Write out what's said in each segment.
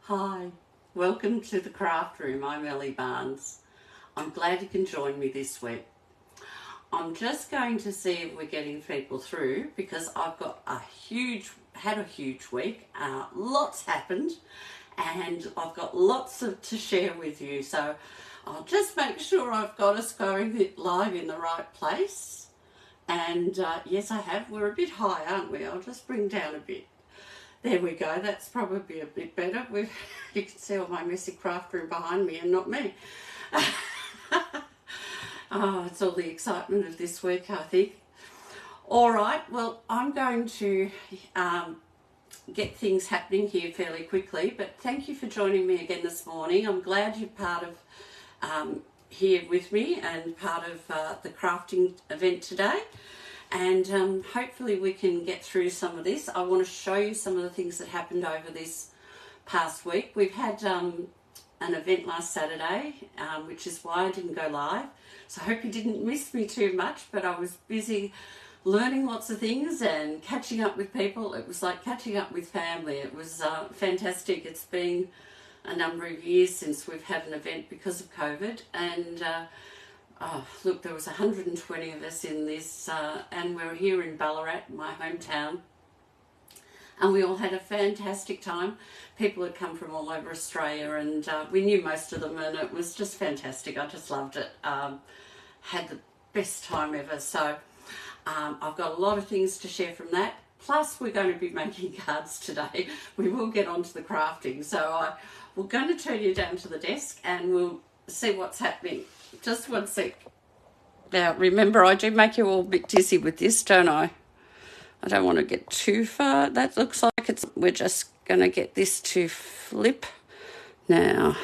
Hi, welcome to the craft room. I'm Ellie Barnes. I'm glad you can join me this week. I'm just going to see if we're getting people through because I've got had a huge week. Lots happened and I've got lots to share with you. So I'll just make sure I've got us going live in the right place. And yes, I have. We're a bit high, aren't we? I'll just bring down a bit. There we go, that's probably a bit better. You can see all my messy craft room behind me and not me. Oh, it's all the excitement of this week, I think. All right, well, I'm going to get things happening here fairly quickly, but thank you for joining me again this morning. I'm glad you're part of here with me and part of the crafting event today. And hopefully we can get through some of this. I want to show you some of the things that happened over this past week. We've had an event last Saturday, which is why I didn't go live. So I hope you didn't miss me too much, but I was busy learning lots of things and catching up with people. It was like catching up with family. It was fantastic. It's been a number of years since we've had an event because of COVID, and oh, look, there was 120 of us in this, and we're here in Ballarat, my hometown, and we all had a fantastic time. People had come from all over Australia, and we knew most of them, and it was just fantastic. I just loved it. Had the best time ever. So I've got a lot of things to share from that. Plus, we're going to be making cards today. We will get onto the crafting. So we're going to turn you down to the desk, and we'll see what's happening. Just one sec. Now, remember, I do make you all a bit dizzy with this, don't I? I don't want to get too far. That looks like we're just going to get this to flip. Now,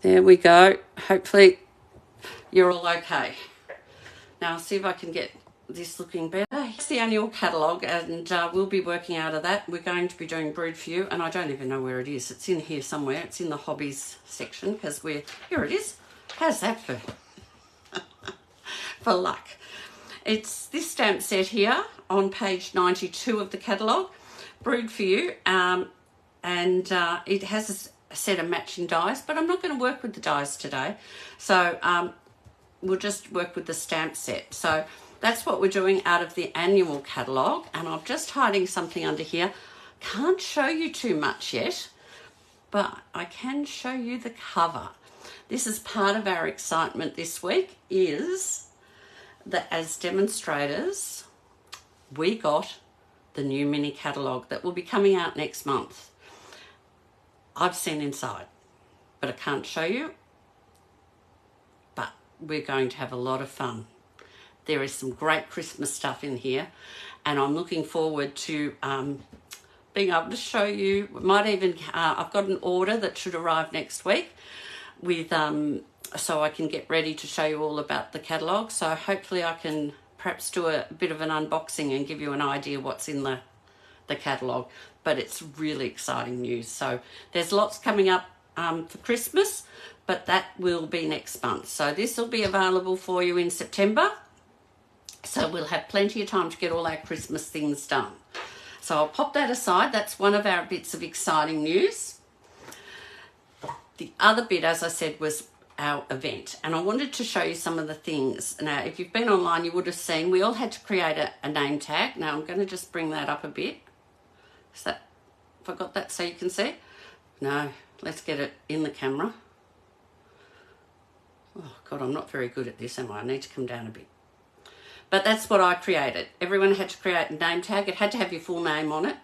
there we go. Hopefully, you're all okay. Now, I'll see if I can get this looking better. It's the annual catalogue, and we'll be working out of that. We're going to be doing Brewed for you, and I don't even know where it is. It's in here somewhere. It's in the hobbies section because here it is. How's that for for luck? It's this stamp set here on page 92 of the catalogue, Brewed for you, and it has a set of matching dies, but I'm not going to work with the dies today, so we'll just work with the stamp set. So that's what we're doing out of the annual catalogue, and I'm just hiding something under here. Can't show you too much yet, but I can show you the cover. This is part of our excitement this week, is that as demonstrators, we got the new mini catalogue that will be coming out next month. I've seen inside, but I can't show you, but we're going to have a lot of fun. There is some great Christmas stuff in here, and I'm looking forward to being able to show you. Might even, I've got an order that should arrive next week, with so I can get ready to show you all about the catalogue. So hopefully I can perhaps do a bit of an unboxing and give you an idea what's in the catalogue. But it's really exciting news. So there's lots coming up for Christmas, but that will be next month. So this will be available for you in September. So we'll have plenty of time to get all our Christmas things done. So I'll pop that aside. That's one of our bits of exciting news. The other bit, as I said, was our event, and I wanted to show you some of the things. Now, if you've been online, you would have seen we all had to create a name tag. Now, I'm going to just bring that up a bit. Is that, have I got that so you can see? No, let's get it in the camera. Oh, God, I'm not very good at this, am I? I need to come down a bit. But that's what I created. Everyone had to create a name tag. It had to have your full name on it.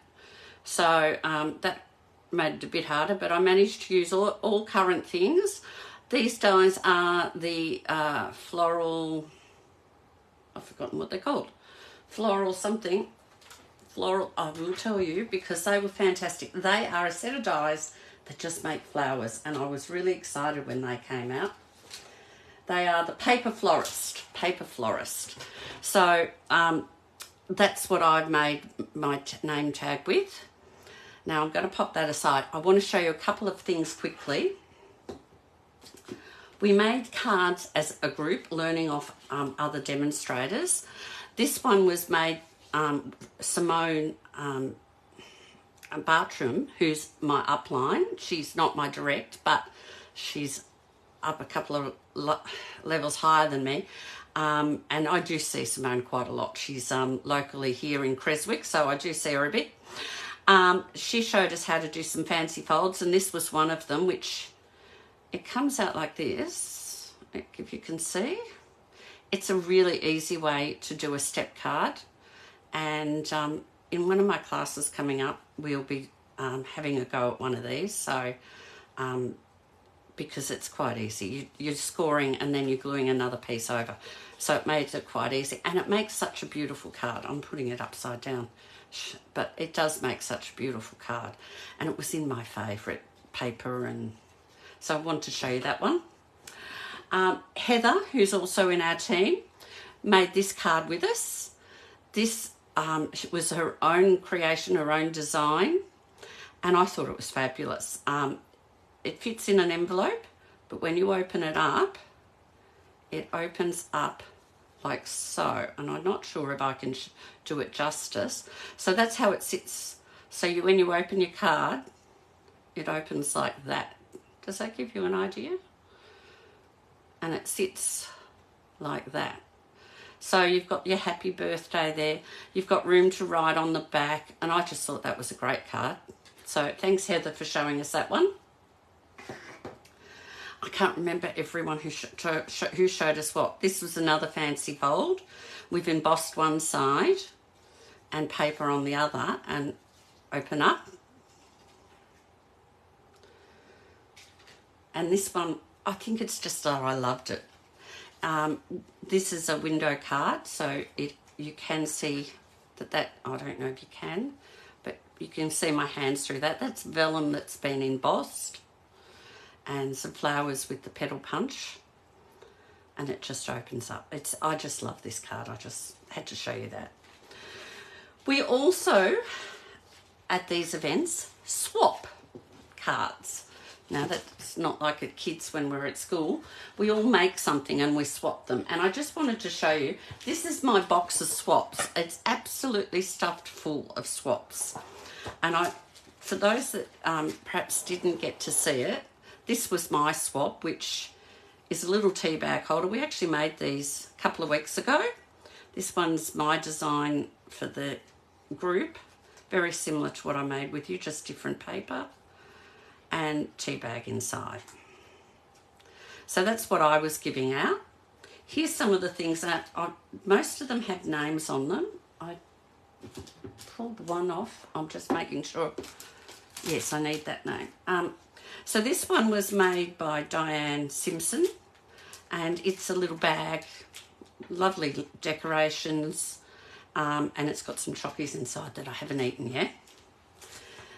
So that made it a bit harder, but I managed to use all current things. These dies are the floral, I've forgotten what they're called, floral something, floral, I will tell you, because they were fantastic. They are a set of dies that just make flowers, and I was really excited when they came out. They are the paper florist. So that's what I've made my name tag with. Now I'm going to pop that aside. I want to show you a couple of things quickly. We made cards as a group, learning off other demonstrators. This one was made, Simone Bartram, who's my upline. She's not my direct, but she's up a couple of levels higher than me. And I do see Simone quite a lot. She's locally here in Creswick, so I do see her a bit. She showed us how to do some fancy folds, and this was one of them, which it comes out like this, if you can see. It's a really easy way to do a step card, and in one of my classes coming up, we'll be having a go at one of these, so because it's quite easy. You're scoring and then you're gluing another piece over. So it made it quite easy, and it makes such a beautiful card. I'm putting it upside down, but it does make such a beautiful card, and it was in my favourite paper, and so I want to show you that one. Heather, who's also in our team, made this card with us. This was her own creation, her own design, and I thought it was fabulous. It fits in an envelope, but when you open it up, it opens up like so, and I'm not sure if I can do it justice. So that's how it sits. So when you open your card, it opens like that. Does that give you an idea? And it sits like that. So you've got your happy birthday there. You've got room to write on the back, and I just thought that was a great card. So thanks, Heather, for showing us that one. I can't remember everyone who showed us what. This was another fancy fold. We've embossed one side and paper on the other, and open up. And this one, I think it's just, oh, I loved it. This is a window card, so you can see that, I don't know if you can, but you can see my hands through that. That's vellum that's been embossed, and some flowers with the petal punch, and it just opens up. I just love this card. I just had to show you that. We also, at these events, swap cards. Now, that's not like at kids when we're at school. We all make something and we swap them. And I just wanted to show you, this is my box of swaps. It's absolutely stuffed full of swaps. And for those that perhaps didn't get to see it, this was my swap, which is a little tea bag holder. We actually made these a couple of weeks ago. This one's my design for the group. Very similar to what I made with you, just different paper. And tea bag inside. So that's what I was giving out. Here's some of the things that most of them have names on them. I pulled one off. I'm just making sure. Yes, I need that name. So this one was made by Diane Simpson, and it's a little bag, lovely decorations, and it's got some chockies inside that I haven't eaten yet.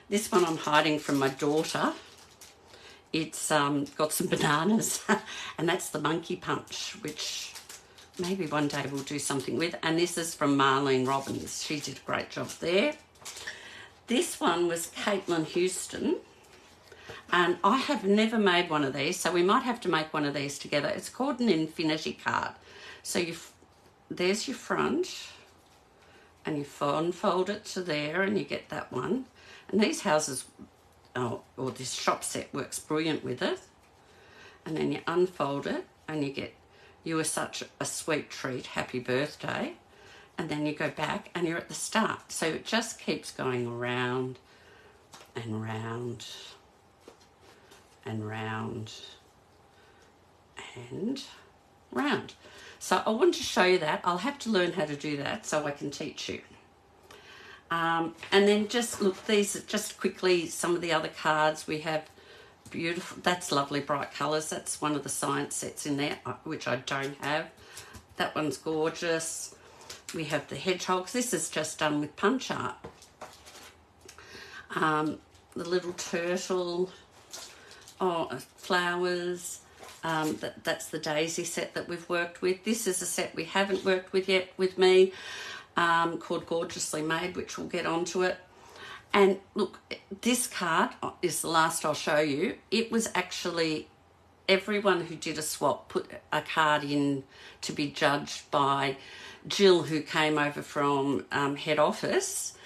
This one I'm hiding from my daughter. It's got some bananas, and that's the monkey punch, which maybe one day we'll do something with. And this is from Marlene Robbins. She did a great job there. This one was Caitlin Houston, and I have never made one of these, so we might have to make one of these together. It's called an infinity card. So there's your front, and you unfold it to there, and you get that one. And these houses, or this shop set works brilliant with it. And then you unfold it and you get, you are such a sweet treat, happy birthday. And then you go back and you're at the start. So it just keeps going around and round and round and round. So I want to show you that. I'll have to learn how to do that so I can teach you. And then just look, these are just quickly some of the other cards we have. Beautiful, that's lovely bright colours. That's one of the science sets in there, which I don't have. That one's gorgeous. We have the hedgehogs. This is just done with punch art. The little turtle, flowers. That's the daisy set that we've worked with. This is a set we haven't worked with yet with me. Called Gorgeously Made, which we'll get onto it. And look, this card is the last I'll show you. It was actually everyone who did a swap put a card in to be judged by Jill, who came over from head office.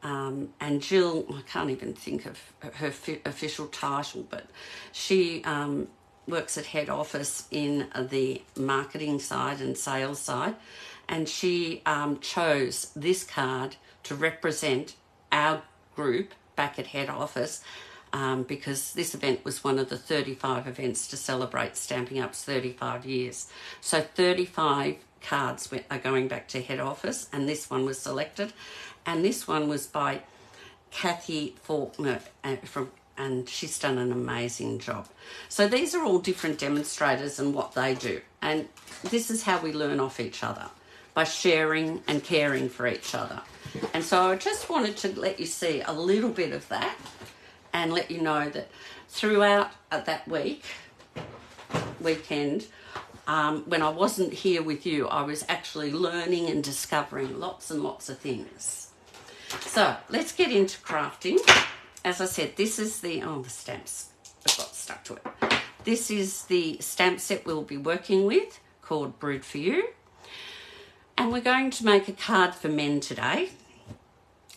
And Jill, I can't even think of her official title, but she works at head office in the marketing side and sales side, and she chose this card to represent our group back at head office, because this event was one of the 35 events to celebrate Stampin' Up's 35 years. So 35 cards are going back to head office, and this one was selected, and this one was by Kathy Faulkner and she's done an amazing job. So these are all different demonstrators and what they do, and this is how we learn off each other, by sharing and caring for each other. And so I just wanted to let you see a little bit of that and let you know that throughout that weekend, when I wasn't here with you, I was actually learning and discovering lots and lots of things. So let's get into crafting. As I said, this is the stamps have got stuck to it. This is the stamp set we'll be working with, called Brewed for You. And we're going to make a card for men today,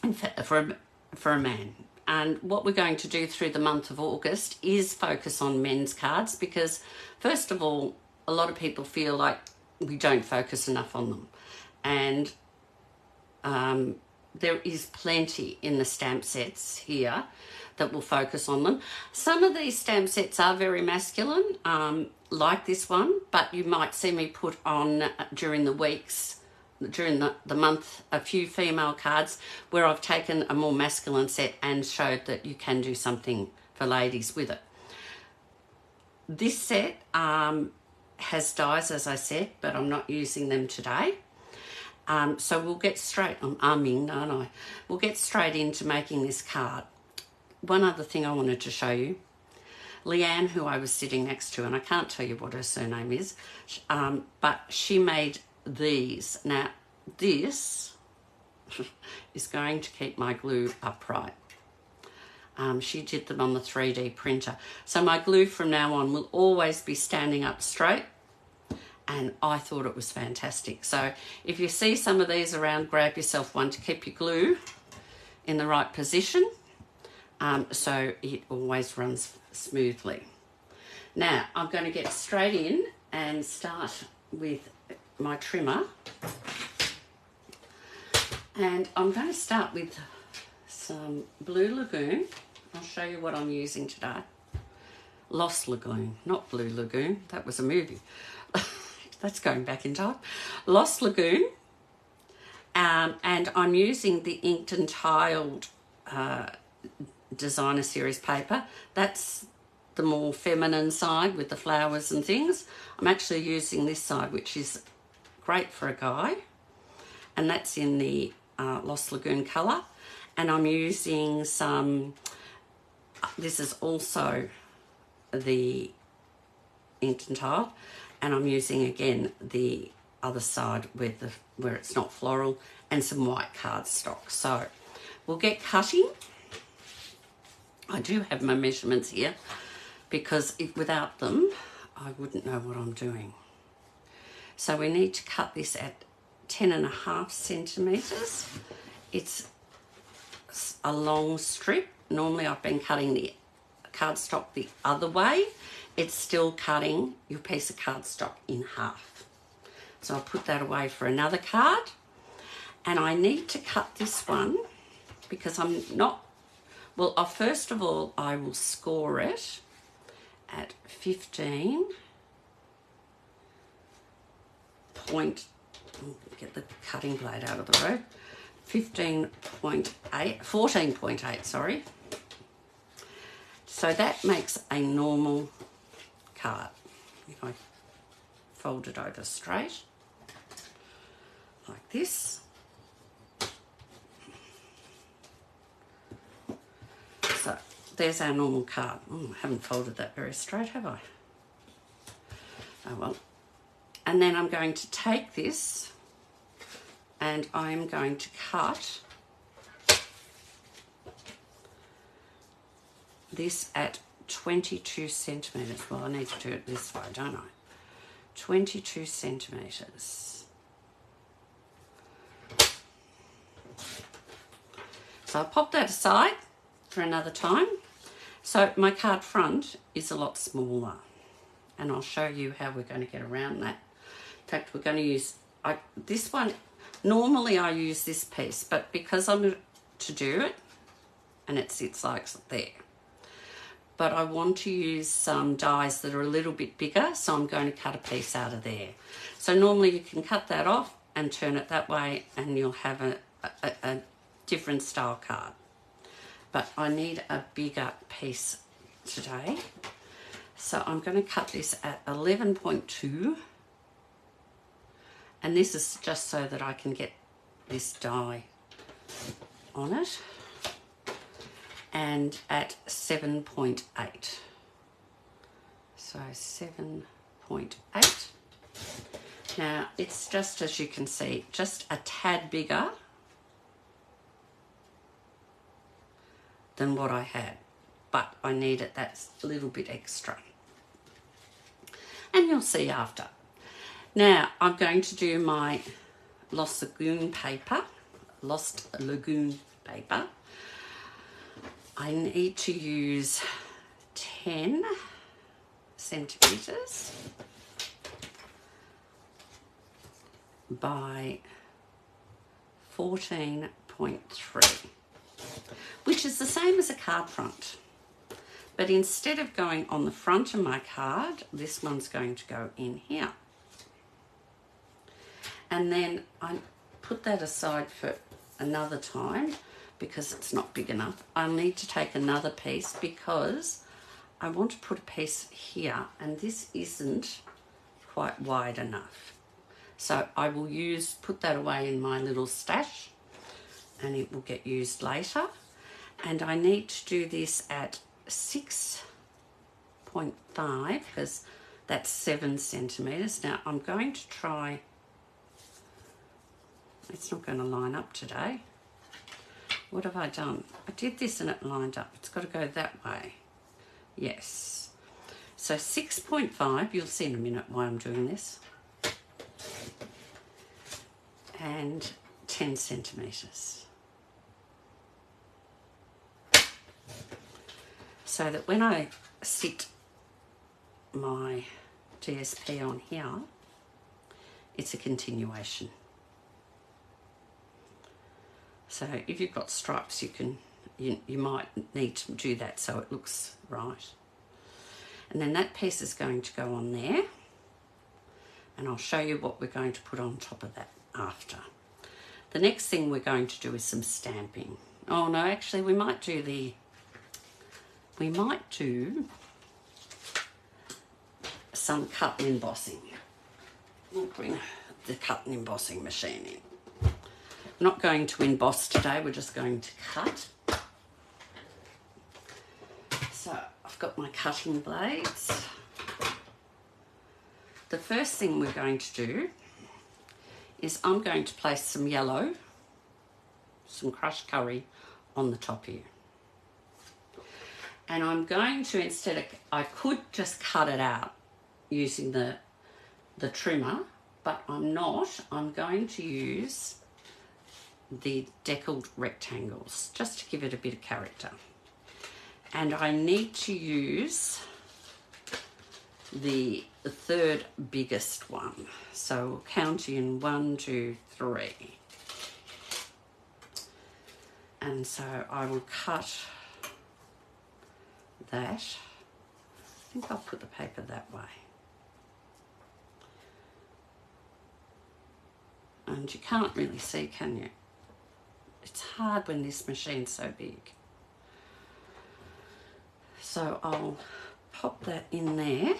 and for a man. And what we're going to do through the month of August is focus on men's cards, because first of all, a lot of people feel like we don't focus enough on them. And there is plenty in the stamp sets here that will focus on them. Some of these stamp sets are very masculine, like this one, but you might see me put on during the weeks, during the month, a few female cards where I've taken a more masculine set and showed that you can do something for ladies with it. This set has dies, as I said, but I'm not using them today. So we'll get straight, I'm umming, aren't I? We'll get straight into making this card. One other thing I wanted to show you. Leanne, who I was sitting next to, and I can't tell you what her surname is, but she made these. Now, this is going to keep my glue upright. She did them on the 3D printer. So my glue from now on will always be standing up straight. And I thought it was fantastic. So if you see some of these around, grab yourself one to keep your glue in the right position, so it always runs smoothly. Now, I'm going to get straight in and start with my trimmer. And I'm going to start with some Blue Lagoon. I'll show you what I'm using today. Lost Lagoon, not Blue Lagoon. That was a movie. That's going back in time. Lost Lagoon. And I'm using the inked and tiled designer series paper. That's the more feminine side with the flowers and things. I'm actually using this side, which is great for a guy. And that's in the Lost Lagoon colour. And I'm using some, this is also the inked and tiled. And I'm using, again, the other side with where it's not floral, and some white cardstock. So we'll get cutting. I do have my measurements here, because without them, I wouldn't know what I'm doing. So we need to cut this at 10.5 centimetres. It's a long strip. Normally I've been cutting the cardstock the other way. It's still cutting your piece of cardstock in half. So I'll put that away for another card. And I need to cut this one because I'm not, well, first of all, I will score it at 15 point, get the cutting blade out of the road, 14.8, sorry. So that makes a normal card. If I fold it over straight, like this. So there's our normal card. I haven't folded that very straight, have I? Oh well. And then I'm going to take this and I'm going to cut this at 22 centimetres. Well, I need to do it this way, don't I? 22 centimetres. So I'll pop that aside for another time. So my card front is a lot smaller, and I'll show you how we're going to get around that. In fact, we're going to use this one. Normally I use this piece, but because I'm to do it, and it sits like there. But I want to use some dies that are a little bit bigger, so I'm going to cut a piece out of there. So normally you can cut that off and turn it that way, and you'll have a different style card. But I need a bigger piece today. So I'm going to cut this at 11.2. And this is just so that I can get this die on it. And at 7.8. So 7.8. Now it's just, as you can see, just a tad bigger than what I had. But I needed that little bit extra. And you'll see after. Now I'm going to do my Lost Lagoon paper. I need to use 10 centimetres by 14.3, which is the same as a card front. But instead of going on the front of my card, this one's going to go in here. And then I put that aside for another time because it's not big enough. I'll need to take another piece because I want to put a piece here, and this isn't quite wide enough. So I will put that away in my little stash, and it will get used later. And I need to do this at 6.5 because that's 7 centimetres. Now I'm going to try. It's not going to line up today. What have I done? I did this and it lined up. It's got to go that way. Yes. So 6.5, you'll see in a minute why I'm doing this. And 10 centimetres. So that when I sit my GSP on here, it's a continuation. So if you've got stripes, you might need to do that so it looks right. And then that piece is going to go on there, and I'll show you what we're going to put on top of that after. The next thing we're going to do is some stamping. Oh no, actually we might do some cut and embossing. We'll bring the cut and embossing machine in. I'm not going to emboss today, we're just going to cut. So I've got my cutting blades. The first thing we're going to do is I'm going to place some yellow, some crushed curry on the top here. And I'm going to, I could just cut it out using the trimmer, but I'm not. I'm going to use the deckled rectangles just to give it a bit of character. And I need to use the third biggest one. So we'll count in 1, 2, 3. And so I will cut that. I think I'll put the paper that way. And you can't really see, can you? It's hard when this machine's so big. So I'll pop that in there.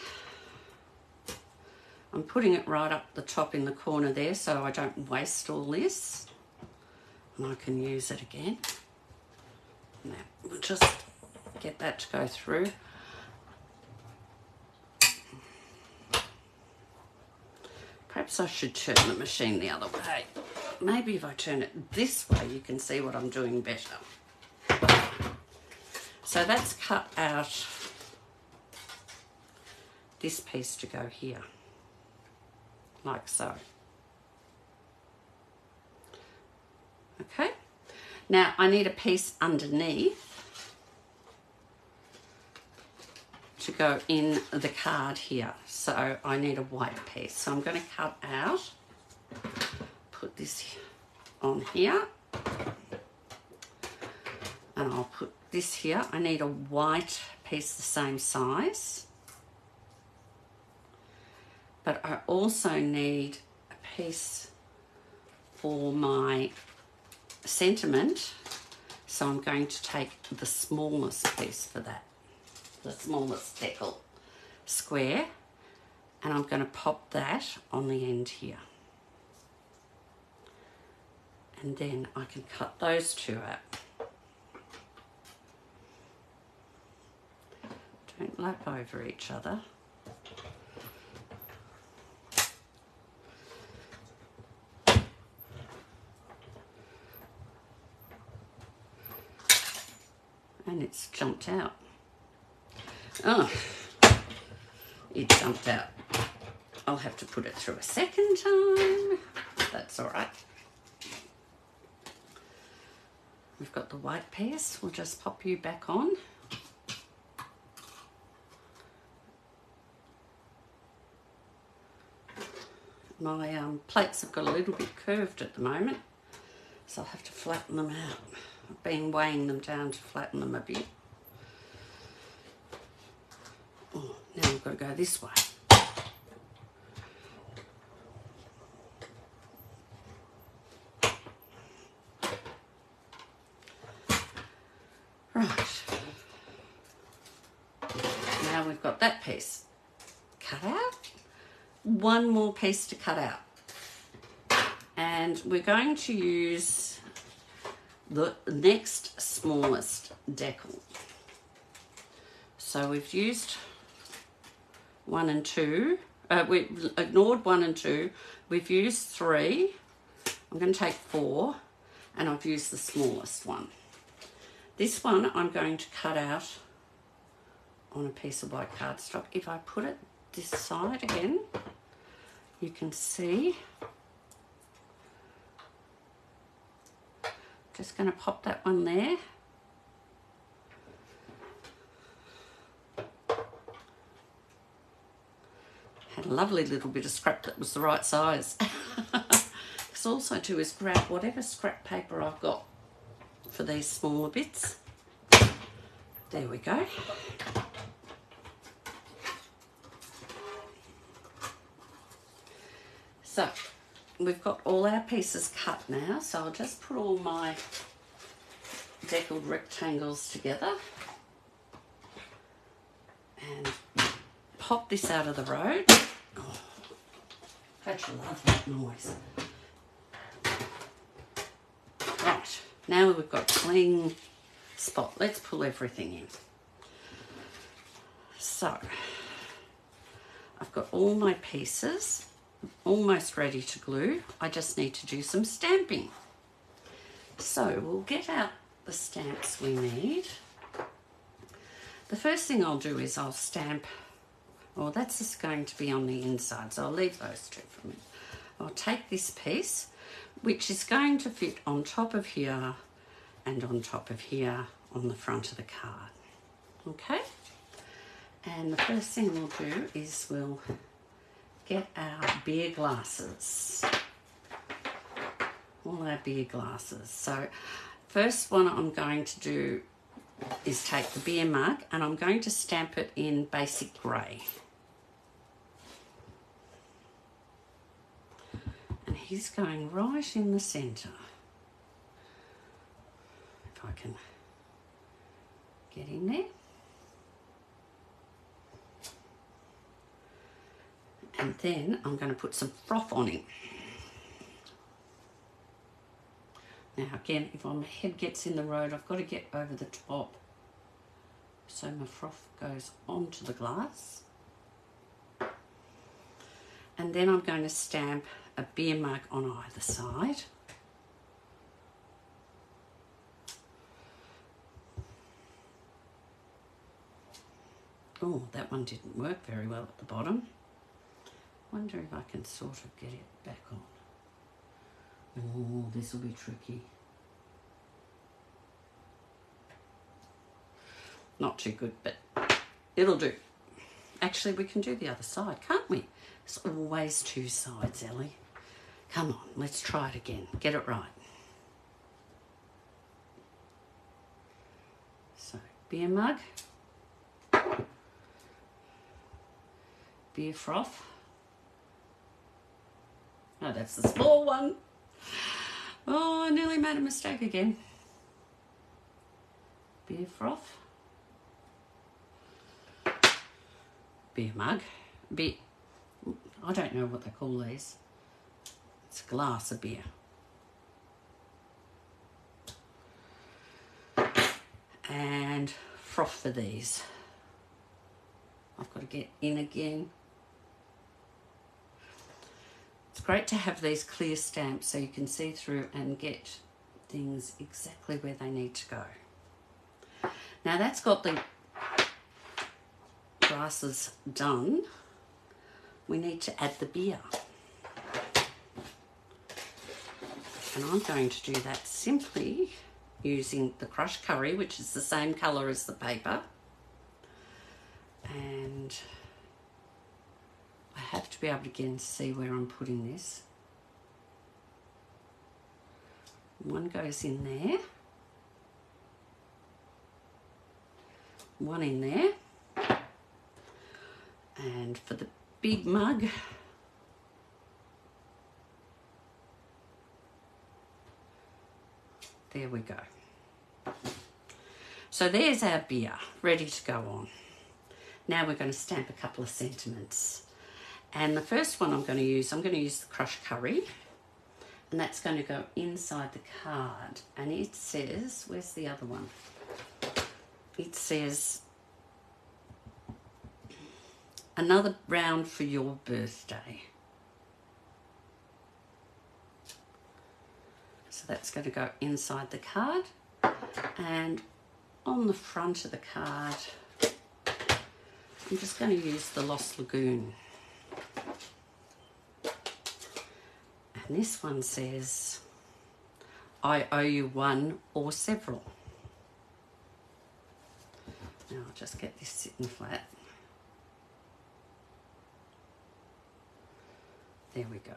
I'm putting it right up the top in the corner there so I don't waste all this. And I can use it again. Now we'll just get that to go through. Perhaps I should turn the machine the other way. Maybe if I turn it this way, you can see what I'm doing better. So that's cut out this piece to go here, like so. Okay, Now I need a piece underneath to go in the card here. So I need a white piece. So I'm going to cut out, put this on here, and I'll put this here. I need a white piece the same size, but I also need a piece for my sentiment, so I'm going to take the smallest piece for that, the smallest decal square, and I'm going to pop that on the end here, and then I can cut those two out. Don't lap over each other. And it's jumped out. Oh, it jumped out. I'll have to put it through a second time. That's all right. We've got the white piece. We'll just pop you back on. My plates have got a little bit curved at the moment, so I'll have to flatten them out. I've been weighing them down to flatten them a bit. Oh, now we've got to go this way. Right. Now we've got that piece cut out. One more piece to cut out. And we're going to use the next smallest decal. So we've used 1 and 2. We've ignored 1 and 2. We've used 3. I'm going to take 4, and I've used the smallest one. This one I'm going to cut out on a piece of white cardstock. If I put it this side again, you can see. Just going to pop that one there. Had a lovely little bit of scrap that was the right size. Because also too is grab whatever scrap paper I've got for these smaller bits. There we go. So we've got all our pieces cut now, so I'll just put all my deckled rectangles together and pop this out of the road. Oh, don't you love that noise? Right, now we've got a clean spot. Let's pull everything in. So I've got all my pieces almost ready to glue. I just need to do some stamping. So we'll get out the stamps we need. The first thing I'll do is I'll stamp, well, that's just going to be on the inside, so I'll leave those two for me. I'll take this piece, which is going to fit on top of here and on top of here on the front of the card. Okay? And the first thing we'll do is we'll get our beer glasses. All our beer glasses. So first one I'm going to do is take the beer mug and I'm going to stamp it in basic grey. And he's going right in the centre. If I can get in there. And then I'm going to put some froth on him. Now again, if my head gets in the road, I've got to get over the top so my froth goes onto the glass. And then I'm going to stamp a beer mug on either side. Oh, that one didn't work very well at the bottom. Wonder if I can sort of get it back on. Oh, this will be tricky. Not too good, but it'll do. Actually, we can do the other side, can't we? There's always two sides, Ellie. Come on, let's try it again. Get it right. So, beer mug. Beer froth. Oh, that's the small one. Oh, I nearly made a mistake again. Beer froth. Beer mug. Beer. I don't know what they call these. It's a glass of beer. And froth for these. I've got to get in again. It's great to have these clear stamps so you can see through and get things exactly where they need to go. Now that's got the glasses done. We need to add the beer. And I'm going to do that simply using the crushed curry, which is the same colour as the paper. And I have to be able to again see where I'm putting this. One goes in there. One in there. And for the big mug, there we go. So there's our beer, ready to go on. Now we're going to stamp a couple of sentiments. And the first one I'm going to use the crushed curry. And that's going to go inside the card. And it says, where's the other one? It says, another round for your birthday. So that's going to go inside the card. And on the front of the card, I'm just going to use the Lost Lagoon. And this one says, I owe you one or several. Now I'll just get this sitting flat. There we go.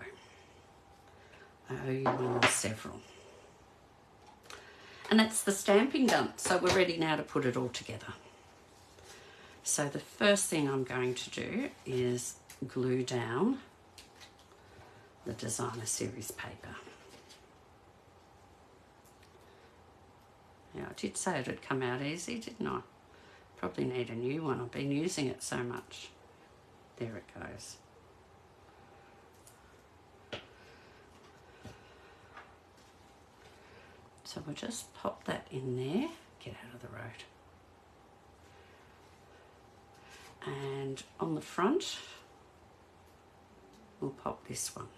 I owe you one or several. And that's the stamping done. So we're ready now to put it all together. So the first thing I'm going to do is glue down the Designer Series paper. Yeah, I did say it would come out easy, didn't I? Probably need a new one. I've been using it so much. There it goes. So we'll just pop that in there. Get out of the road. And on the front, we'll pop this one.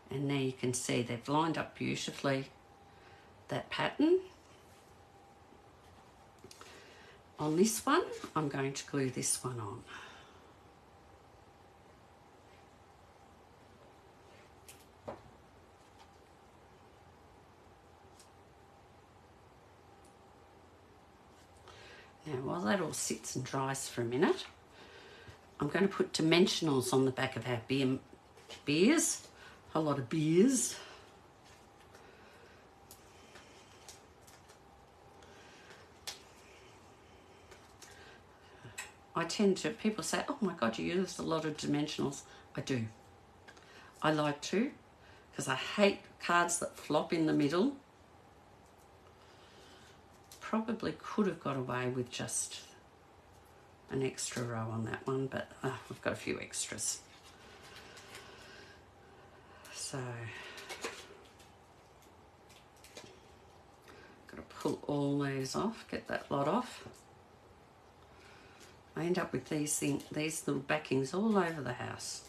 And there you can see they've lined up beautifully that pattern. On this one, I'm going to glue this one on. Now, while that all sits and dries for a minute, I'm going to put dimensionals on the back of our beers. A lot of beers. I tend to, people say, oh my God, you use a lot of dimensionals. I do. I like to, because I hate cards that flop in the middle. Probably could have got away with just an extra row on that one, but we've got a few extras. So, got to pull all these off, get that lot off. I end up with these little backings all over the house.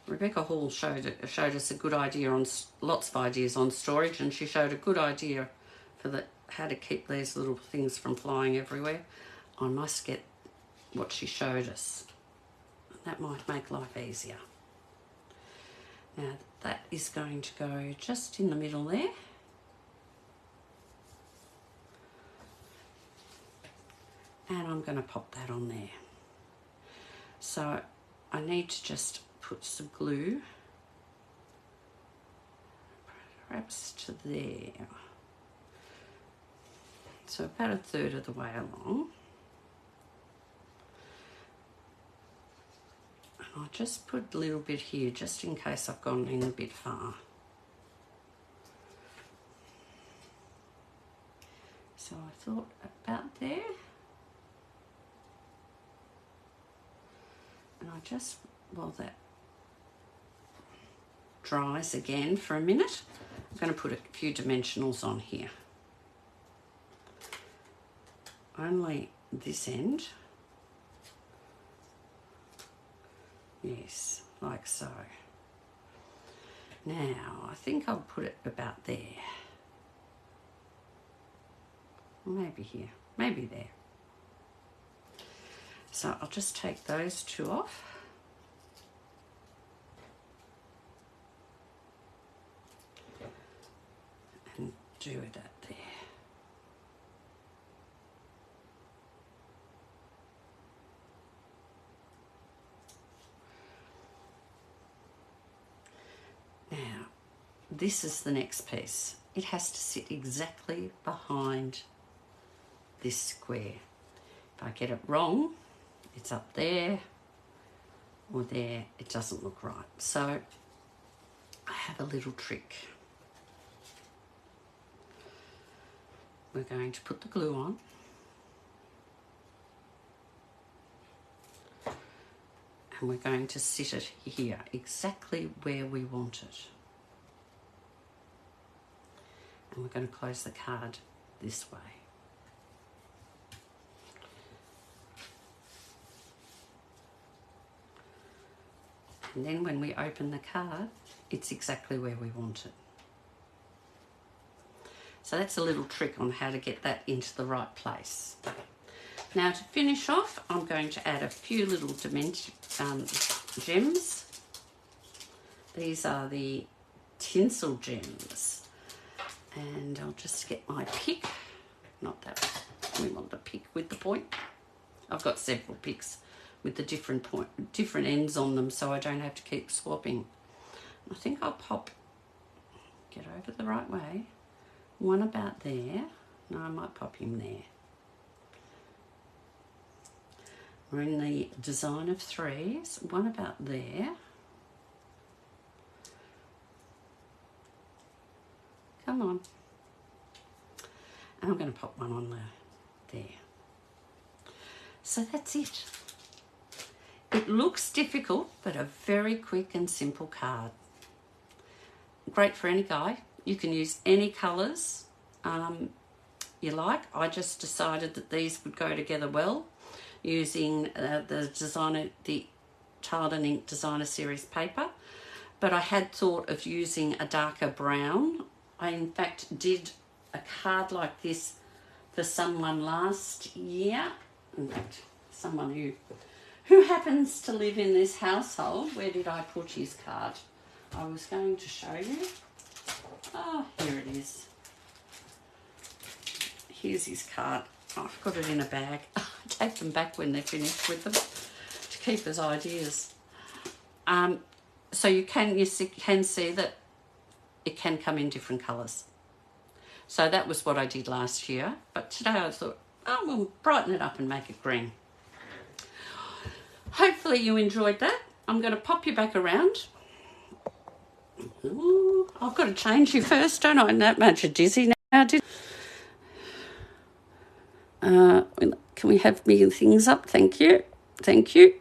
Rebecca Hall showed us a good idea on lots of ideas on storage, and she showed a good idea for how to keep these little things from flying everywhere. I must get what she showed us. That might make life easier. Now that is going to go just in the middle there. And I'm going to pop that on there. So I need to just put some glue perhaps to there. So about a third of the way along. And I'll just put a little bit here just in case I've gone in a bit far. So I thought about there. And I just, while that dries again for a minute, I'm going to put a few dimensionals on here. Only this end. Yes, like so. Now, I think I'll put it about there. Maybe here, maybe there. So I'll just take those two off. And do that there. Now, this is the next piece. It has to sit exactly behind this square. If I get it wrong, it's up there or there, it doesn't look right. So I have a little trick. We're going to put the glue on. And we're going to sit it here, exactly where we want it. And we're going to close the card this way. And then when we open the card, it's exactly where we want it. So that's a little trick on how to get that into the right place. Now to finish off, I'm going to add a few little gems. These are the tinsel gems. And I'll just get my pick. Not that we want the pick with the point. I've got several picks with the different ends on them, so I don't have to keep swapping. I think I'll get over the right way. One about there. No, I might pop him there. We're in the design of threes. One about there. Come on. And I'm going to pop one on there. So that's it. It looks difficult, but a very quick and simple card. Great for any guy. You can use any colours you like. I just decided that these would go together well using the Tiled and Ink Designer Series paper. But I had thought of using a darker brown. I in fact did a card like this for someone last year. In fact, someone who happens to live in this household. Where did I put his card? I was going to show you. Oh, here it is. Here's his card. Oh, I've got it in a bag. I take them back when they're finished with them to keep as ideas. So you can see that it can come in different colours. So that was what I did last year. But today I thought, oh, we'll brighten it up and make it green. Hopefully you enjoyed that. I'm going to pop you back around. Ooh, I've got to change you first, don't I? I'm that much dizzy now. Can we have me things up? Thank you. Thank you.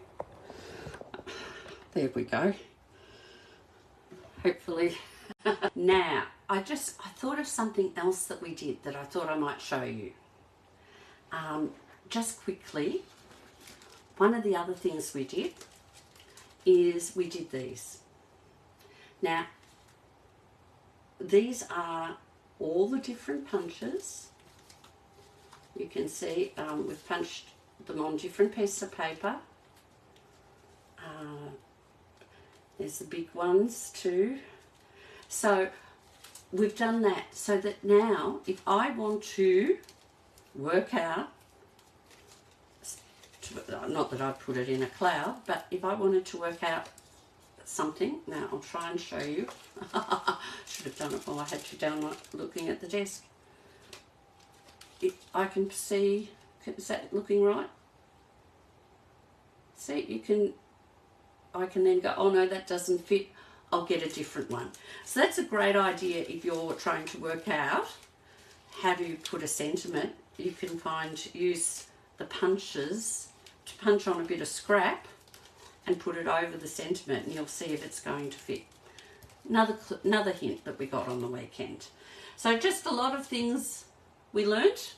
There we go. Hopefully. Now, I thought of something else that we did that I thought I might show you. Just quickly, one of the other things we did is we did these. Now, these are all the different punches. You can see we've punched them on different pieces of paper. There's the big ones too. So we've done that, so that now if I want to work out, not that I put it in a cloud, but if I wanted to work out something, now I'll try and show you. Should have done it while I had you down looking at the desk. I can see, is that looking right? See, I can then go, oh no, that doesn't fit, I'll get a different one. So that's a great idea if you're trying to work out how to put a sentiment. You can use the punches to punch on a bit of scrap and put it over the sentiment, and you'll see if it's going to fit. Another hint that we got on the weekend. So just a lot of things we learnt,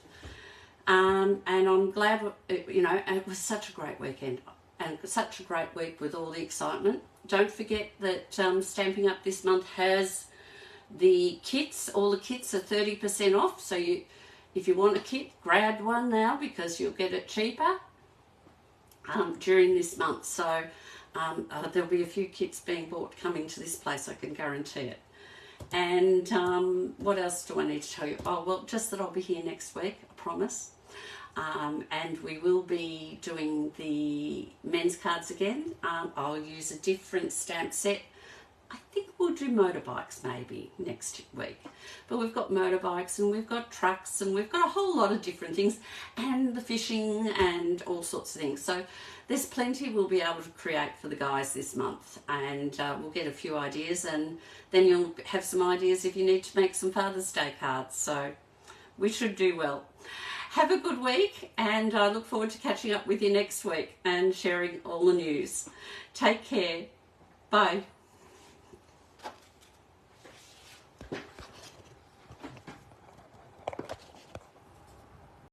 and I'm glad, you know, it was such a great weekend and such a great week with all the excitement. Don't forget that Stamping Up this month has the kits. All the kits are 30% off, so if you want a kit, grab one now because you'll get it cheaper during this month. So there'll be a few kits being bought coming to this place, I can guarantee it. And what else do I need to tell you? Oh, well, just that I'll be here next week, I promise. And we will be doing the men's cards again. I'll use a different stamp set. I think we'll do motorbikes maybe next week. But we've got motorbikes and we've got trucks and we've got a whole lot of different things, and the fishing and all sorts of things. So there's plenty we'll be able to create for the guys this month, and we'll get a few ideas, and then you'll have some ideas if you need to make some Father's Day cards. So we should do well. Have a good week, and I look forward to catching up with you next week and sharing all the news. Take care. Bye.